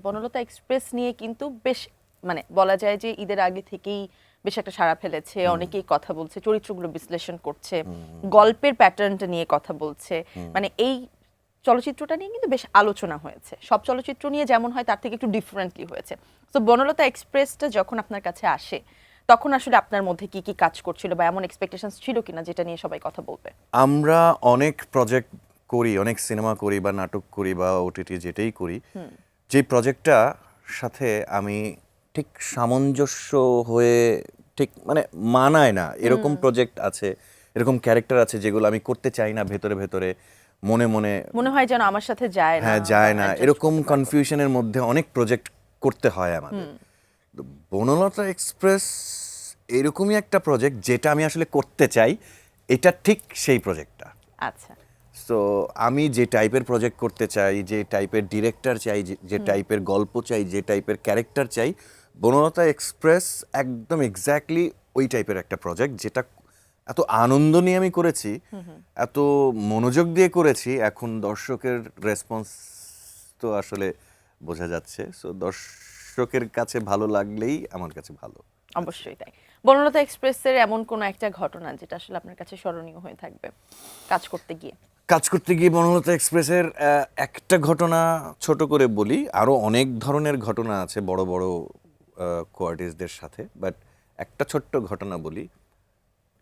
Banalata express নিয়ে কিন্তু বেশ মানে বলা যায় যে ঈদের আগে থেকেই বেশ একটা সাড়া ফেলেছে, অনেকেই কথা বলছে, চরিত্রগুলো বিশ্লেষণ করছে, গল্পের প্যাটার্নটা নিয়ে কথা বলছে। মানে এই চলচ্চিত্রটা নিয়ে কিন্তু বেশ আলোচনা হয়েছে, সব চলচ্চিত্র নিয়ে যেমন হয় তার থেকে একটু ডিফারেন্টলি হয়েছে। তো বনলতা এক্সপ্রেসটা যখন আপনার কাছে আসে তখন আসলে আপনার মধ্যে কি কি কাজ করছিল বা এমন এক্সপেকটেশনস ছিল কিনা যেটা নিয়ে সবাই কথা বলবে? আমরা অনেক প্রজেক্ট করি, অনেক সিনেমা করি বা নাটক করি বা ওটিটি যেটাই করি, যে প্রজেক্টটা সাথে আমি ঠিক সামঞ্জস্য হয়ে ঠিক মানে মানায় না এরকম প্রজেক্ট আছে, এরকম ক্যারেক্টার আছে যেগুলো আমি করতে চাই না, ভেতরে ভেতরে মনে মনে মনে হয় যেন আমার সাথে যায় না। হ্যাঁ যায় না, এরকম কনফিউশনের মধ্যে অনেক প্রজেক্ট করতে হয় আমাদের। তো বনলতা এক্সপ্রেস এরকমই একটা প্রজেক্ট যেটা আমি আসলে করতে চাই, এটা ঠিক সেই প্রজেক্টটা। আচ্ছা, সো আমি যে টাইপের প্রজেক্ট করতে চাই, যে টাইপের ডিরেক্টর চাই, যে টাইপের গল্প চাই, যে টাইপের ক্যারেক্টার চাই, বনলতা এক্সপ্রেস একদম এক্স্যাক্টলি ওই টাইপের একটা প্রজেক্ট, যেটা এত আনন্দ নিয়ে আমি করেছি, এত মনোযোগ দিয়ে করেছি। এখন দর্শকের রেসপন্স তো আসলে বোঝা যাচ্ছে। সো দর্শকের কাছে ভালো লাগলেই আমার কাছে ভালো। অবশ্যই তাই। বনলতা এক্সপ্রেসের এমন কোন একটা ঘটনা যেটা আসলে আপনার কাছে স্মরণীয় হয়ে থাকবে কাজ করতে গিয়ে? কাজ করতে গিয়ে বনলতা এক্সপ্রেসের একটা ঘটনা ছোট করে বলি, আরও অনেক ধরনের ঘটনা আছে বড় বড় কোয়ার্টিসদের সাথে, বাট একটা ছোট্ট ঘটনা বলি।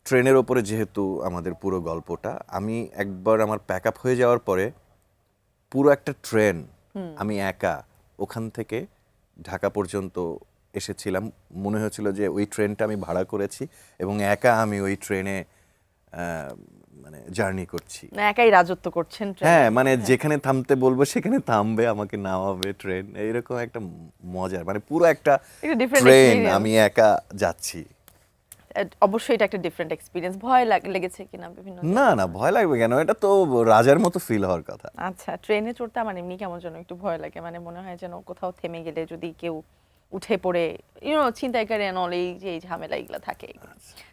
ট্রেনের ওপরে যেহেতু আমাদের পুরো গল্পটা, আমি একবার আমার প্যাক আপ হয়ে যাওয়ার পরে পুরো একটা ট্রেন আমি একা ওখান থেকে ঢাকা পর্যন্ত এসেছিলাম। মনে হয়েছিল যে ওই ট্রেনটা আমি ভাড়া করেছি এবং একা আমি ওই ট্রেনে মানে জার্নি করছি। না একাই রাজত্ব করছেন ট্রেনে? হ্যাঁ, মানে যেখানে থামতে বলবো সেখানে থামবে, আমাকে নামাবে ট্রেন, এইরকম একটা মজার, মানে পুরো একটা ডিফারেন্ট ট্রেন এক্সপেরিয়েন্স। আমি একা যাচ্ছি। অবশ্যই এটা একটা ডিফারেন্ট এক্সপেরিয়েন্স। ভয় লেগেছে কিনা বিভিন্ন না জায়গায়? না, ভয় লাগবে কেন? এটা তো রাজার মতো ফিল হওয়ার কথা। আচ্ছা, ট্রেনে চড়তে আমার এমনি কেমন যেন একটু ভয় লাগে, মানে মনে হয় যেন কোথাও থেমে গেলে যদি কেউ উঠে পড়ে ছিনতাইকারী অল এই যে এই ঝামেলা এগুলো থাকে,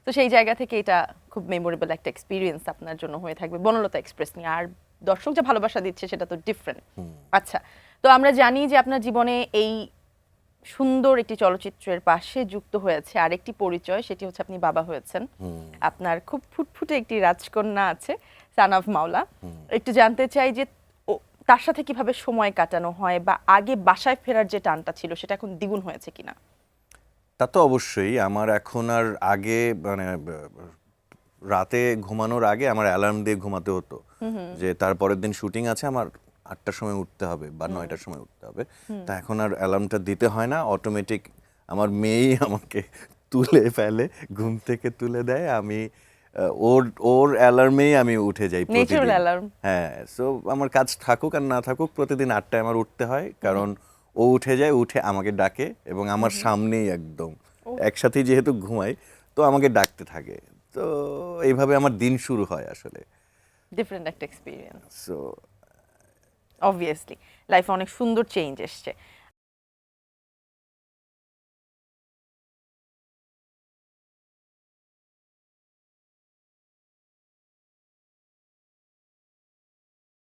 তো সেই জায়গা থেকে এটা খুব মেমোরেবল একটা এক্সপিরিয়েন্স আপনার জন্য হয়ে থাকবে বনলতা এক্সপ্রেস নিয়ে। আর দর্শক যে ভালোবাসা দিচ্ছে সেটা তো ডিফারেন্ট। আচ্ছা, তো আমরা জানি যে আপনার জীবনে এই সুন্দর একটি চলচ্চিত্রের পাশে যুক্ত হয়েছে আরেকটি পরিচয়, সেটি হচ্ছে আপনি বাবা হয়েছেন। আপনার খুব ফুটফুটে একটি রাজকন্যা আছে, সানাভ মাওলা। একটু জানতে চাই যে তার সাথে কিভাবে সময় কাটানো হয় বা আগে বাসায় ফেরার যে টানটা ছিল সেটা এখন দ্বিগুণ হয়েছে কিনা? তা তো অবশ্যই। আমার এখন আর আগে মানে রাতে ঘুমানোর আগে আমার অ্যালার্ম দিয়ে ঘুমাতে হতো যে তারপরের দিন শুটিং আছে, আমার ৮টার সময় উঠতে হবে বা ৯টার সময় উঠতে হবে। তা এখন আর অ্যালার্মটা দিতে হয় না, অটোমেটিক আমার মেয়েই আমাকে তুলে ফেলে, ঘুম থেকে তুলে দেয়। আমি ওর ওর অ্যালার্মেই আমি উঠে যাই ন্যাচারাল প্রতিদিন। অ্যালার্ম। হ্যাঁ, সো আমার কাজ থাকুক আর না থাকুক প্রতিদিন ৮টায় আমার উঠতে হয়, কারণ ও উঠে যায়, উঠে আমাকে ডাকে এবং আমার সামনেই একদম একসাথেই যেহেতু ঘুমাই, তো আমাকে ডাকতে থাকে। তো এইভাবে আমার দিন শুরু হয় আসলে। ডিফারেন্ট একটা এক্সপিরিয়েন্স। সো অবভিয়াসলি লাইফে অনেক সুন্দর চেঞ্জ এসছে।